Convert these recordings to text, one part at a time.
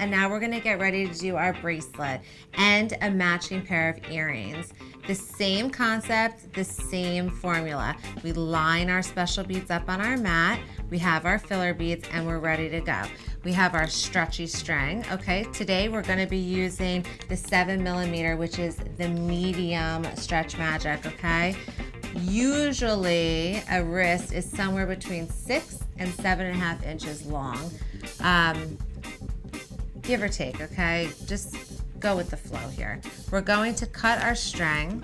and now we're gonna get ready to do our bracelet and a matching pair of earrings. The same concept, the same formula. We line our special beads up on our mat, we have our filler beads, and we're ready to go. We have our stretchy string, okay? Today we're gonna be using the 7mm, which is the medium Stretch Magic, okay? Usually a wrist is somewhere between 6 and 7.5 inches long, give or take, okay? Just go with the flow here. We're going to cut our string,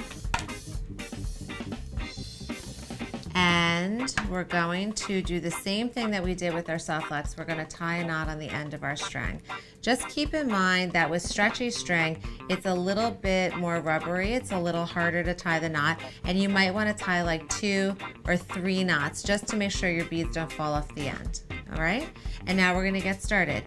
and we're going to do the same thing that we did with our soft flex. We're going to tie a knot on the end of our string. Just keep in mind that with stretchy string, it's a little bit more rubbery. It's a little harder to tie the knot, and you might want to tie like 2 or 3 knots just to make sure your beads don't fall off the end. All right, and now we're going to get started.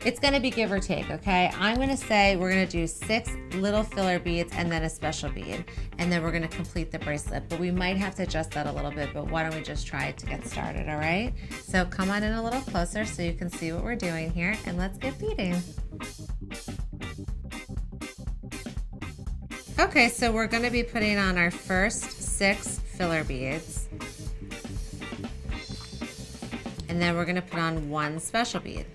It's going to be give or take, okay? I'm going to say we're going to do 6 little filler beads and then a special bead, and then we're going to complete the bracelet, but we might have to adjust that a little bit, but why don't we just try it to get started, all right? So come on in a little closer so you can see what we're doing here, and let's get beading. Okay, so we're going to be putting on our first 6 filler beads, and then we're going to put on 1 special bead.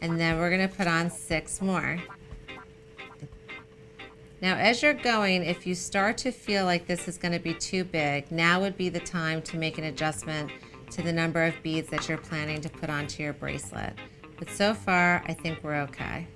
And then we're going to put on 6 more. Now as you're going, if you start to feel like this is going to be too big, now would be the time to make an adjustment to the number of beads that you're planning to put onto your bracelet. But so far, I think we're okay.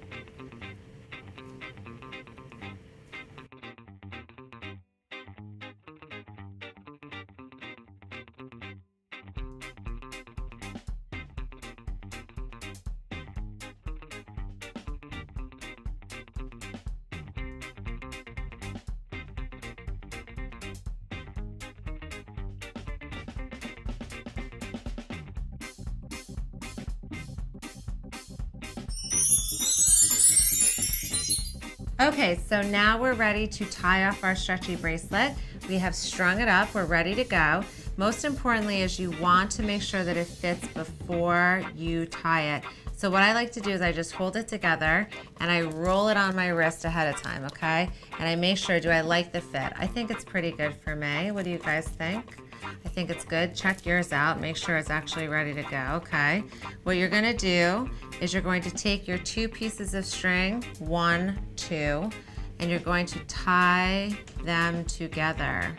Okay, so now we're ready to tie off our stretchy bracelet. We have strung it up, we're ready to go. Most importantly is you want to make sure that it fits before you tie it. So what I like to do is I just hold it together and I roll it on my wrist ahead of time, okay? And I make sure, do I like the fit? I think it's pretty good for me. What do you guys think? I think it's good. Check yours out. Make sure it's actually ready to go, okay? What you're gonna do is you're going to take your 2 pieces of string, 1, 2, and you're going to tie them together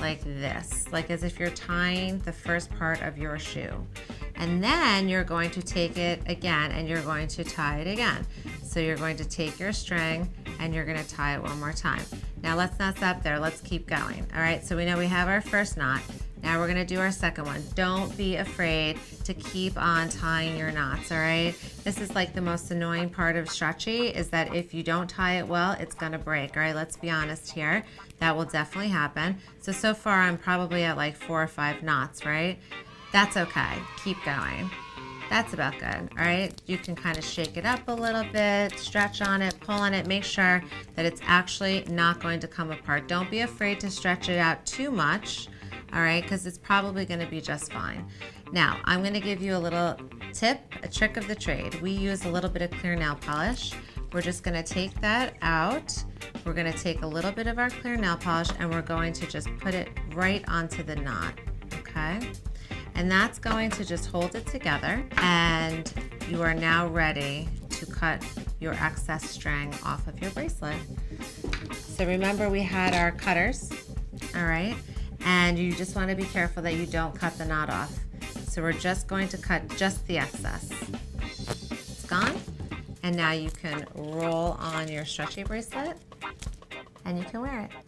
like this, like as if you're tying the first part of your shoe. And then you're going to take it again and you're going to tie it again. So you're going to take your string and you're going to tie it one more time. Now let's not stop there, let's keep going. All right, so we know we have our first knot. Now we're going to do our second one. Don't be afraid to keep on tying your knots, all right? This is like the most annoying part of stretchy, is that if you don't tie it well, it's going to break, all right? Let's be honest here. That will definitely happen. So far I'm probably at like 4 or 5 knots, right? That's okay, keep going. That's about good, all right? You can kind of shake it up a little bit, stretch on it, pull on it, make sure that it's actually not going to come apart. Don't be afraid to stretch it out too much, all right? Because it's probably gonna be just fine. Now, I'm gonna give you a little tip, a trick of the trade. We use a little bit of clear nail polish. We're just gonna take that out. We're gonna take a little bit of our clear nail polish and we're going to just put it right onto the knot, okay? And that's going to just hold it together, and you are now ready to cut your excess string off of your bracelet. So remember, we had our cutters, all right? And you just want to be careful that you don't cut the knot off. So we're just going to cut just the excess. It's gone. And now you can roll on your stretchy bracelet and you can wear it.